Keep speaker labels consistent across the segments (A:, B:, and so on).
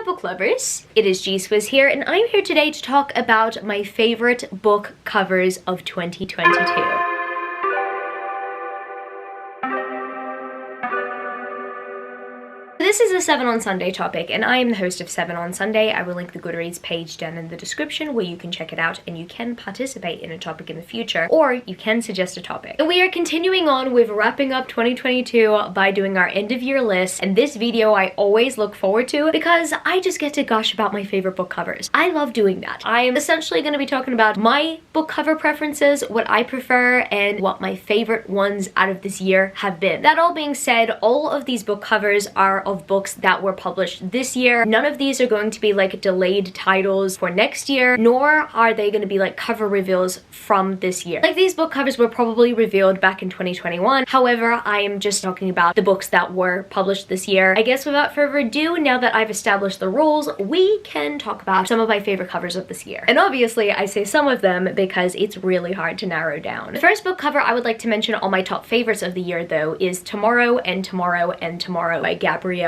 A: up, book lovers? It is G-Swizz here, and I'm here today to talk about my favorite book covers of 2022. This is a 7 on Sunday topic, and I am the host of 7 on Sunday. I will link the Goodreads page down in the description where you can check it out and you can participate in a topic in the future, or you can suggest a topic. And we are continuing on with wrapping up 2022 by doing our end of year list, and this video I always look forward to because I just get to gush about my favorite book covers. I love doing that. I am essentially going to be talking about my book cover preferences, what I prefer, and what my favorite ones out of this year have been. That all being said, all of these book covers are of books that were published this year. None of these are going to be like delayed titles for next year, nor are they going to be like cover reveals from this year. Like, these book covers were probably revealed back in 2021. However, I am just talking about the books that were published this year. I guess without further ado, now that I've established the rules, we can talk about some of my favorite covers of this year. And obviously I say some of them because it's really hard to narrow down. The first book cover I would like to mention on my top favorites of the year though is Tomorrow and Tomorrow and Tomorrow by Gedsavanh.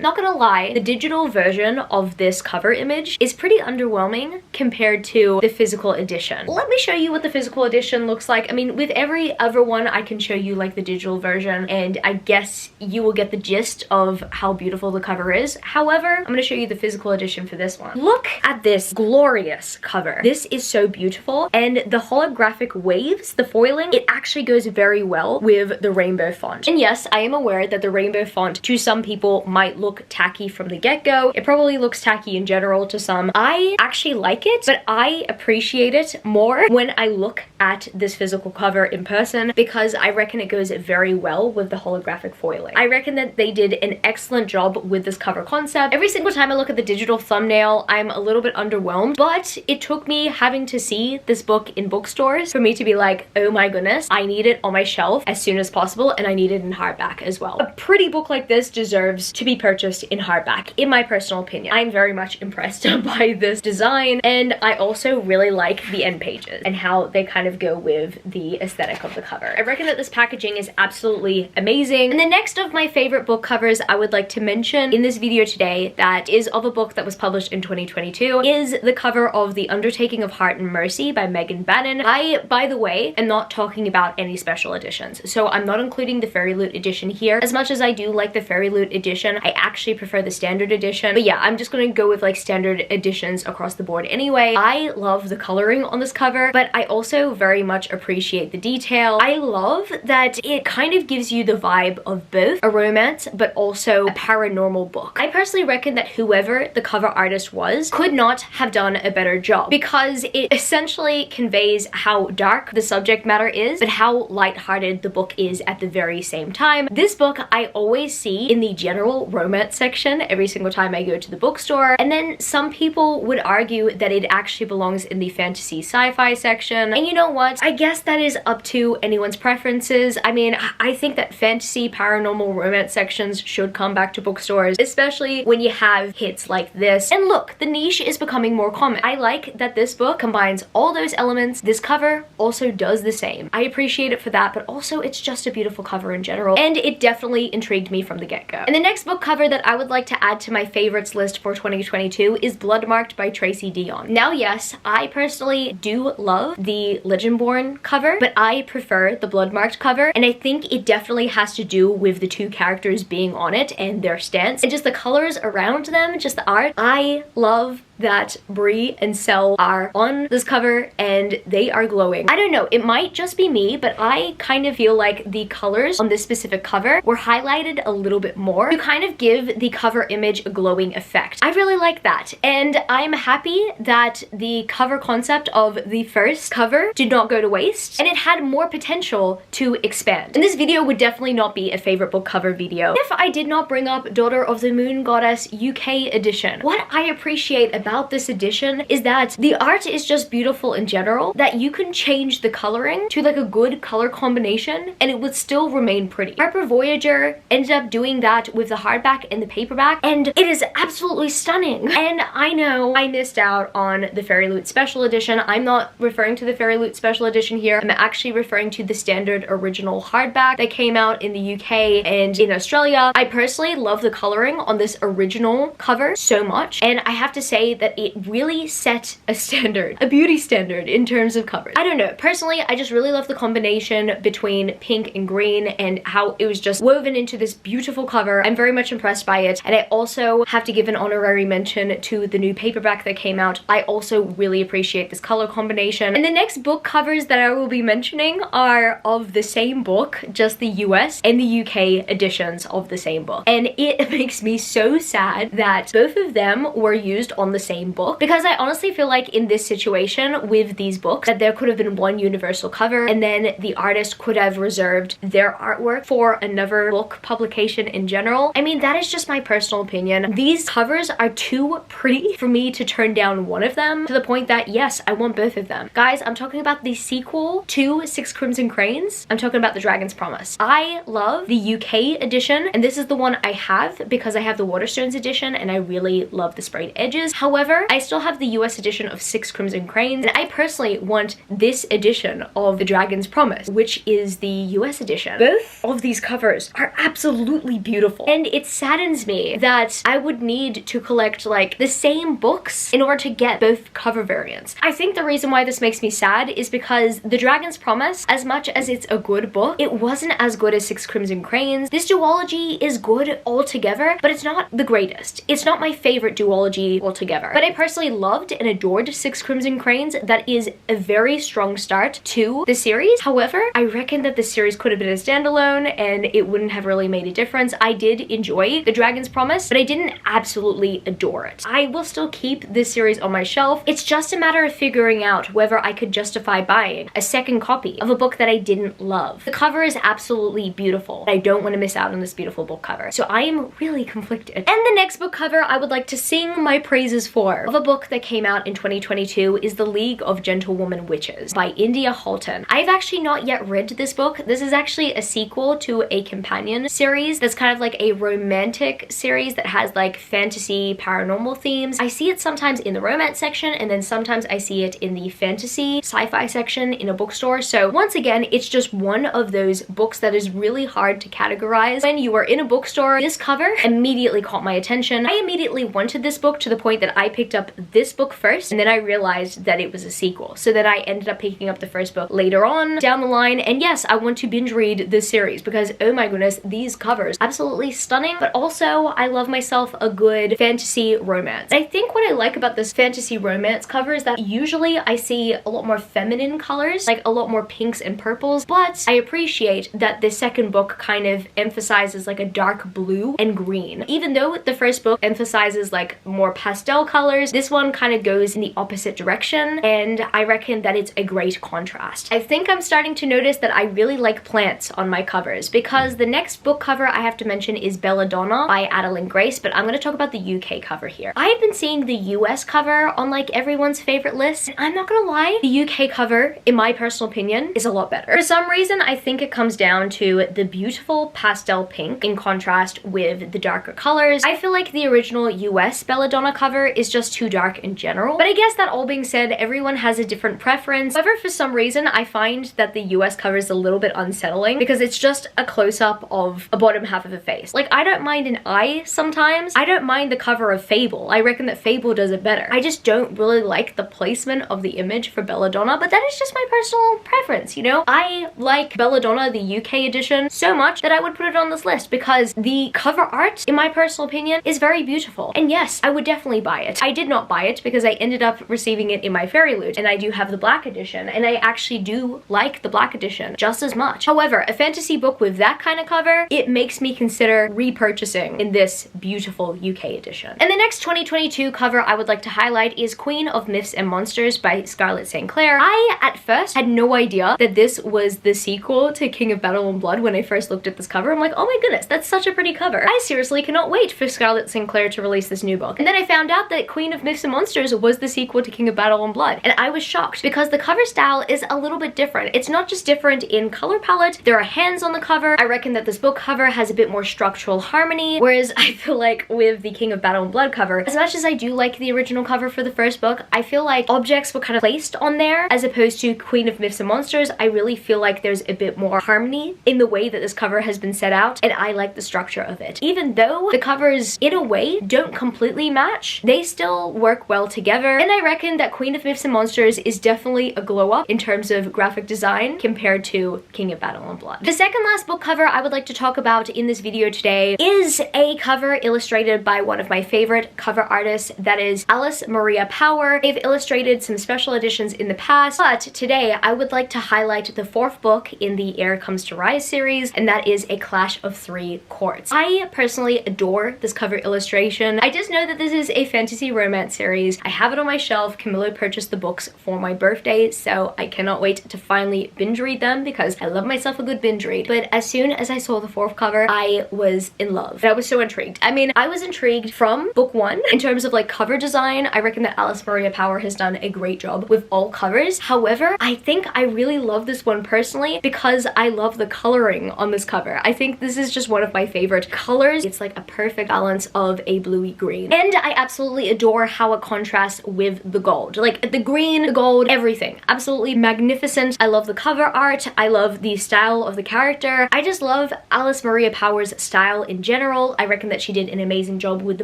A: Not gonna lie, the digital version of this cover image is pretty underwhelming compared to the physical edition. Let me show you what the physical edition looks like. I mean, with every other one I can show you like the digital version, and I guess you will get the gist of how beautiful the cover is. However, I'm gonna show you the physical edition for this one. Look at this glorious cover. This is so beautiful, and the holographic waves, the foiling, it actually goes very well with the rainbow font. And yes, I am aware that the rainbow font to some people might look tacky from the get-go. It probably looks tacky in general to some. I actually like it, but I appreciate it more when I look at this physical cover in person because I reckon it goes very well with the holographic foiling. I reckon that they did an excellent job with this cover concept. Every single time I look at the digital thumbnail, I'm a little bit underwhelmed, but it took me having to see this book in bookstores for me to be like, oh my goodness, I need it on my shelf as soon as possible, and I need it in hardback as well. A pretty book like this deserves to be purchased in hardback, in my personal opinion. I'm very much impressed by this design, and I also really like the end pages and how they kind of go with the aesthetic of the cover. I reckon that this packaging is absolutely amazing. And the next of my favorite book covers I would like to mention in this video today that is of a book that was published in 2022 is the cover of The Undertaking of Heart and Mercy by Megan Bannon. I, by the way, am not talking about any special editions, so I'm not including the Fairy Loot edition here. As much as I do like the Fairy Loot edition, I actually prefer the standard edition. But yeah, I'm just gonna go with like standard editions across the board anyway. I love the coloring on this cover, but I also very much appreciate the detail. I love that it kind of gives you the vibe of both a romance but also a paranormal book. I personally reckon that whoever the cover artist was could not have done a better job because it essentially conveys how dark the subject matter is but how lighthearted the book is at the very same time. This book I always see in the general romance section every single time I go to the bookstore, and then some people would argue that it actually belongs in the fantasy sci-fi section, and you know what, I guess that is up to anyone's preferences. I mean, I think that fantasy paranormal romance sections should come back to bookstores, especially when you have hits like this. And look, the niche is becoming more common. I like that this book combines all those elements. This cover also does the same. I appreciate it for that, but also it's just a beautiful cover in general, and it definitely intrigued me from the get-go. And the next book cover that I would like to add to my favorites list for 2022 is Bloodmarked by Tracy Deonn. Now yes, I personally do love the Legendborn cover, but I prefer the Bloodmarked cover, and I think it definitely has to do with the two characters being on it and their stance and just the colors around them, just the art. I love that Bree and Sel are on this cover and they are glowing. I don't know, it might just be me, but I kind of feel like the colors on this specific cover were highlighted a little bit more to kind of give the cover image a glowing effect. I really like that, and I'm happy that the cover concept of the first cover did not go to waste and it had more potential to expand. And this video would definitely not be a favorite book cover video if I did not bring up Daughter of the Moon Goddess UK edition. What I appreciate about this edition is that the art is just beautiful in general, that you can change the coloring to like a good color combination and it would still remain pretty. Harper Voyager ended up doing that with with the hardback and the paperback, and it is absolutely stunning. And I know I missed out on the Fairy Loot Special Edition. I'm not referring to the Fairy Loot Special Edition here. I'm actually referring to the standard original hardback that came out in the UK and in Australia. I personally love the coloring on this original cover so much, and I have to say that it really set a standard, a beauty standard in terms of covers. I don't know, personally I just really love the combination between pink and green and how it was just woven into this beautiful cover. I'm very much impressed by it, and I also have to give an honorary mention to the new paperback that came out. I also really appreciate this color combination. And the next book covers that I will be mentioning are of the same book, just the US and the UK editions of the same book. And it makes me so sad that both of them were used on the same book, because I honestly feel like in this situation with these books that there could have been one universal cover, and then the artist could have reserved their artwork for another book publication in general. I mean, that is just my personal opinion. These covers are too pretty for me to turn down one of them, to the point that yes, I want both of them. Guys, I'm talking about the sequel to Six Crimson Cranes. I'm talking about The Dragon's Promise. I love the UK edition, and this is the one I have because I have the Waterstones edition and I really love the sprayed edges. However, I still have the US edition of Six Crimson Cranes, and I personally want this edition of The Dragon's Promise, which is the US edition. Both of these covers are absolutely beautiful, and it saddens me that I would need to collect like the same books in order to get both cover variants. I think the reason why this makes me sad is because The Dragon's Promise, as much as it's a good book, it wasn't as good as Six Crimson Cranes. This duology is good altogether, but it's not the greatest. It's not my favorite duology altogether. But I personally loved and adored Six Crimson Cranes. That is a very strong start to the series. However, I reckon that the series could have been a standalone and it wouldn't have really made a difference. I did enjoy The Dragon's Promise, but I didn't absolutely adore it. I will still keep this series on my shelf. It's just a matter of figuring out whether I could justify buying a second copy of a book that I didn't love. The cover is absolutely beautiful. I don't want to miss out on this beautiful book cover. So I am really conflicted. And the next book cover I would like to sing my praises for of a book that came out in 2022 is The League of Gentlewoman Witches by India Halton. I've actually not yet read this book. This is actually a sequel to a companion series that's kind of like a romantic series that has like fantasy paranormal themes. I see it sometimes in the romance section, and then sometimes I see it in the fantasy sci-fi section in a bookstore. So once again, it's just one of those books that is really hard to categorize. When you are in a bookstore, this cover immediately caught my attention. I immediately wanted this book to the point that I picked up this book first, and then I realized that it was a sequel. So that I ended up picking up the first book later on down the line. And yes, I want to binge read this series because oh my goodness, these covers absolutely stunning. But also I love myself a good fantasy romance. I think what I like about this fantasy romance cover is that usually I see a lot more feminine colors, like a lot more pinks and purples, but I appreciate that the second book kind of emphasizes like a dark blue and green. Even though the first book emphasizes like more pastel colors, this one kind of goes in the opposite direction, and I reckon that it's a great contrast. I think I'm starting to notice that I really like plants on my covers, because the next book cover I have to mention is Belladonna by Adeline Grace, but I'm going to talk about the UK cover here. I have been seeing the US cover on like everyone's favorite list, and I'm not gonna lie, the UK cover, in my personal opinion, is a lot better. For some reason, I think it comes down to the beautiful pastel pink in contrast with the darker colors. I feel like the original US Belladonna cover is just too dark in general, but I guess that all being said, everyone has a different preference. However, for some reason, I find that the US cover is a little bit unsettling because it's just a close-up of a bottom half of a face. Like, I don't mind an eye sometimes. I don't mind the cover of Fable. I reckon that Fable does it better. I just don't really like the placement of the image for Belladonna, but that is just my personal preference, you know? I like Belladonna, the UK edition, so much that I would put it on this list because the cover art, in my personal opinion, is very beautiful. And yes, I would definitely buy it. I did not buy it because I ended up receiving it in my Fairy Loot, and I do have the black edition, and I actually do like the black edition just as much. However, a fantasy book with that kind of cover, it makes me consider repurchasing in this beautiful UK edition. And the next 2022 cover I would like to highlight is Queen of Myths and Monsters by Scarlett St. Clair. I, at first, had no idea that this was the sequel to King of Battle and Blood when I first looked at this cover. I'm like, oh my goodness, that's such a pretty cover. I seriously cannot wait for Scarlett St. Clair to release this new book. And then I found out that Queen of Myths and Monsters was the sequel to King of Battle and Blood. And I was shocked because the cover style is a little bit different. It's not just different in color palette, there are hands on the cover. I reckon that this book cover has a bit more structure conceptual harmony, whereas I feel like with the King of Battle and Blood cover, as much as I do like the original cover for the first book, I feel like objects were kind of placed on there as opposed to Queen of Myths and Monsters. I really feel like there's a bit more harmony in the way that this cover has been set out, and I like the structure of it. Even though the covers, in a way, don't completely match, they still work well together, and I reckon that Queen of Myths and Monsters is definitely a glow up in terms of graphic design compared to King of Battle and Blood. The second last book cover I would like to talk about in this video today is a cover illustrated by one of my favorite cover artists, that is Alice Maria Power. They've illustrated some special editions in the past, but today I would like to highlight the fourth book in the Air Comes to Rise series, and that is A Clash of Three Courts. I personally adore this cover illustration. I just know that this is a fantasy romance series. I have it on my shelf. Camilo purchased the books for my birthday, so I cannot wait to finally binge read them because I love myself a good binge read. But as soon as I saw the fourth cover, I was in love. I was so intrigued. I mean, I was intrigued from book one in terms of like cover design. I reckon that Alice Maria Power has done a great job with all covers. However, I think I really love this one personally because I love the coloring on this cover. I think this is just one of my favorite colors. It's like a perfect balance of a bluey green. And I absolutely adore how it contrasts with the gold. Like the green, the gold, everything. Absolutely magnificent. I love the cover art. I love the style of the character. I just love Alice Maria Power's style in general. I reckon that she did an amazing job with the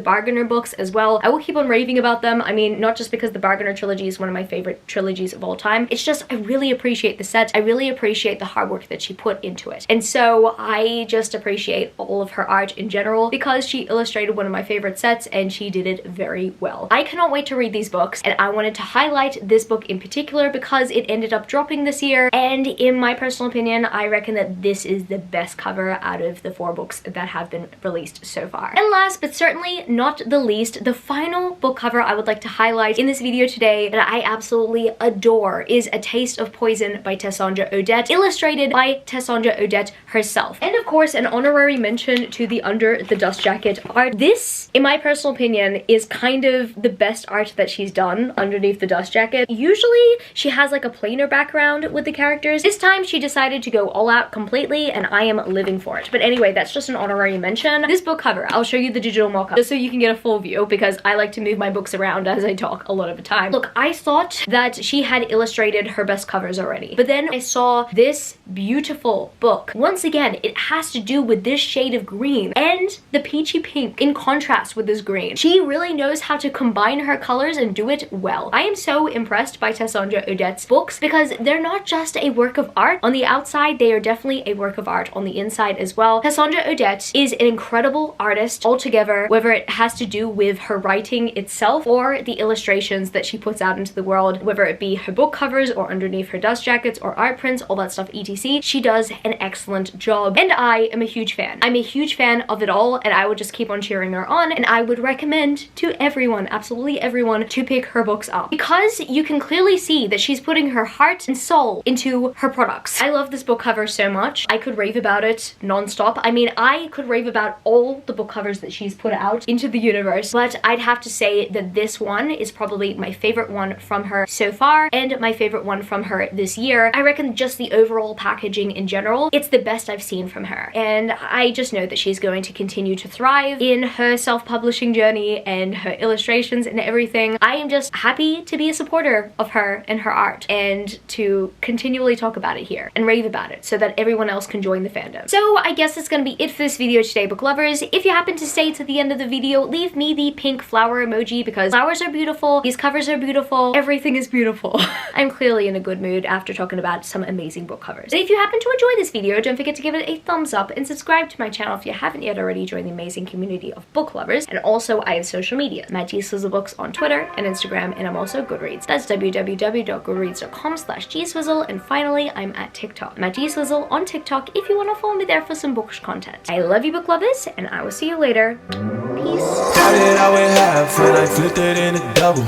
A: Bargainer books as well. I will keep on raving about them. I mean, not just because the Bargainer trilogy is one of my favorite trilogies of all time. It's just I really appreciate the set. I really appreciate the hard work that she put into it. And so I just appreciate all of her art in general because she illustrated one of my favorite sets and she did it very well. I cannot wait to read these books, and I wanted to highlight this book in particular because it ended up dropping this year, and in my personal opinion, I reckon that this is the best cover out of the 4 books that have been released so far. And last but certainly not the least, the final book cover I would like to highlight in this video today that I absolutely adore is A Taste of Poison by Tessandra Odette, illustrated by Tessandra Odette herself. And of course, an honorary mention to the Under the Dust Jacket art. This, in my personal opinion, is kind of the best art that she's done underneath the dust jacket. Usually, she has like a plainer background with the characters. This time, she decided to go all out completely, and I am living for it. But anyway, that's just an honorary mention. This book cover, I'll show you the digital mock-up just so you can get a full view because I like to move my books around as I talk a lot of the time. Look, I thought that she had illustrated her best covers already, but then I saw this beautiful book. Once again, it has to do with this shade of green and the peachy pink in contrast with this green. She really knows how to combine her colors and do it well. I am so impressed by Tessandra Odette's books because they're not just a work of art. On the outside, they are definitely a work of art on the inside as well. Tessandra Odette is an incredible artist altogether, whether it has to do with her writing itself or the illustrations that she puts out into the world, whether it be her book covers or underneath her dust jackets or art prints, all that stuff, etc. She does an excellent job, and I am a huge fan. I'm a huge fan of it all, and I would just keep on cheering her on, and I would recommend to everyone, absolutely everyone, to pick her books up because you can clearly see that she's putting her heart and soul into her products. I love this book cover so much. I could rave about it non-stop. I mean, I could rave about all the book covers that she's put out into the universe, but I'd have to say that this one is probably my favorite one from her so far and my favorite one from her this year. I reckon just the overall packaging in general, it's the best I've seen from her, and I just know that she's going to continue to thrive in her self-publishing journey and her illustrations and everything. I am just happy to be a supporter of her and her art and to continually talk about it here and rave about it so that everyone else can join the fandom. So I guess that's gonna be it for this video today, book lovers. If you happen to stay to the end of the video, leave me the pink flower emoji because flowers are beautiful, these covers are beautiful, everything is beautiful. I'm clearly in a good mood after talking about some amazing book covers. And if you happen to enjoy this video, don't forget to give it a thumbs up and subscribe to my channel if you haven't yet already. Join the amazing community of book lovers. And also I have social media, Matt Gswizzlebooks on Twitter and Instagram, and I'm also Goodreads. That's www.goodreads.com/gswizzle. And finally, I'm at TikTok, Matt Gswizzle on TikTok if you want to follow me there for some bookish content. I love you, book lovers, and I will see you later. Peace.
B: Started out with half and I flipped it in a double.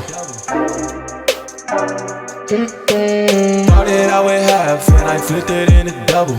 B: Started out with half and I flipped it in a double.